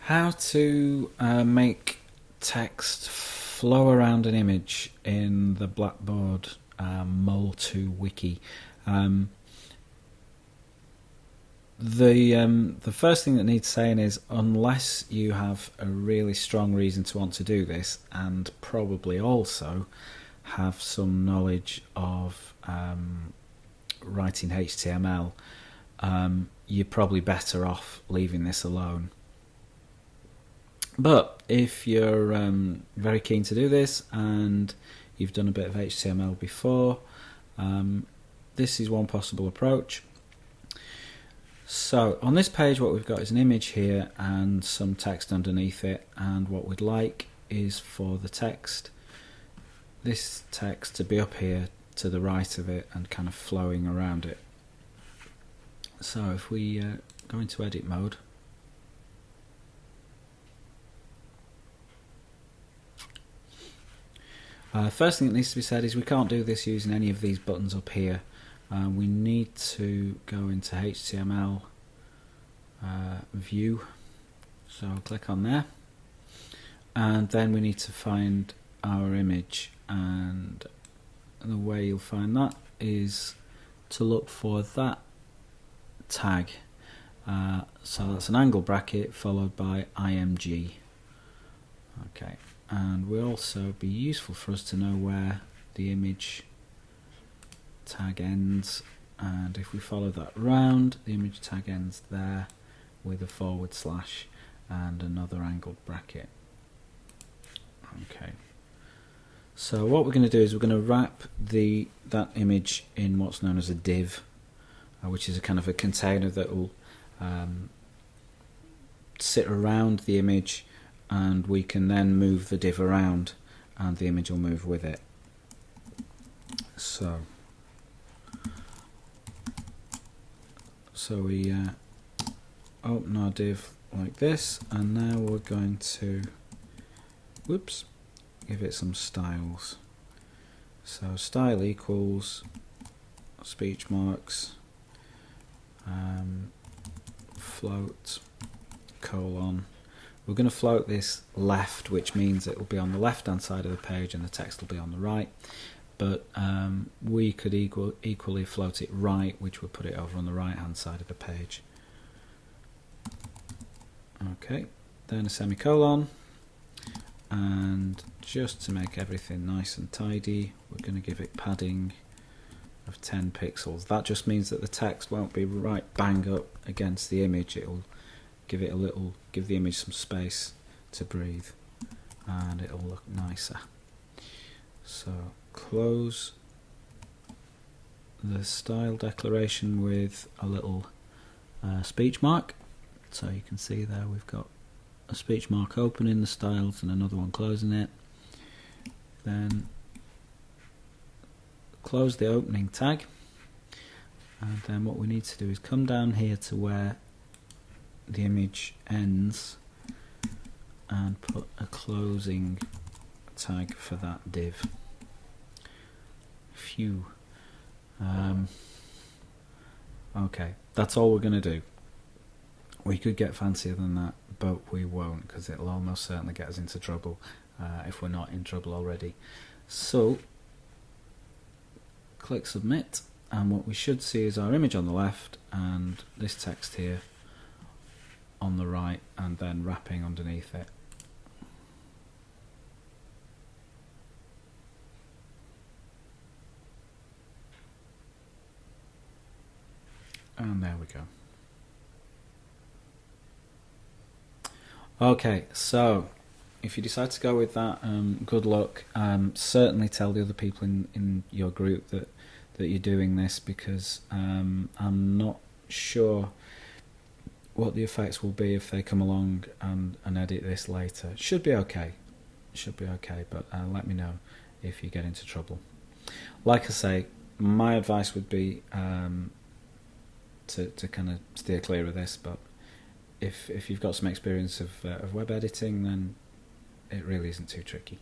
How to make text flow around an image in the Blackboard MOLE2 wiki. The first thing that needs saying is, unless you have a really strong reason to want to do this, and probably also have some knowledge of writing HTML, you're probably better off leaving this alone. But if you're very keen to do this and you've done a bit of HTML before, this is one possible approach. So on this page what we've got is an image here and some text underneath it, and what we'd like is for the text, this text, to be up here to the right of it and kind of flowing around it. So if we go into edit mode, first thing that needs to be said is we can't do this using any of these buttons up here. We need to go into HTML view, so I'll click on there, and then we need to find our image, and the way you'll find that is to look for that tag. So that's an angle bracket followed by img. Okay, and will also be useful for us to know where the image tag ends, and if we follow that round, the image tag ends there with a / and another angled bracket. Okay, so what we're going to do is we're going to wrap that image in what's known as a div, which is a kind of a container that will sit around the image, and we can then move the div around and the image will move with it. So we open our div like this, and now we're going to give it some styles. So style equals speech marks, float colon. We're going to float this left, which means it will be on the left hand side of the page and the text will be on the right, but we could equally float it right, which would put it over on the right hand side of the page. Okay, then a semicolon, and just to make everything nice and tidy, we're going to give it padding of 10 pixels. That just means that the text won't be right bang up against the image. It'll give the image some space to breathe, and it'll look nicer. So close the style declaration with a little speech mark. So you can see there we've got a speech mark opening the styles and another one closing it. Then close the opening tag, and then what we need to do is come down here to where the image ends and put a closing tag for that div. Phew. Okay, that's all we're going to do. We could get fancier than that, but we won't, because it'll almost certainly get us into trouble if we're not in trouble already. So click submit, and what we should see is our image on the left and this text here on the right, and then wrapping underneath it. And there we go. Okay, so if you decide to go with that, good luck. Certainly tell the other people in your group that you're doing this, because I'm not sure what the effects will be if they come along and edit this later. Should be okay, but let me know if you get into trouble. Like I say, my advice would be to kind of steer clear of this, but if you've got some experience of web editing, then it really isn't too tricky.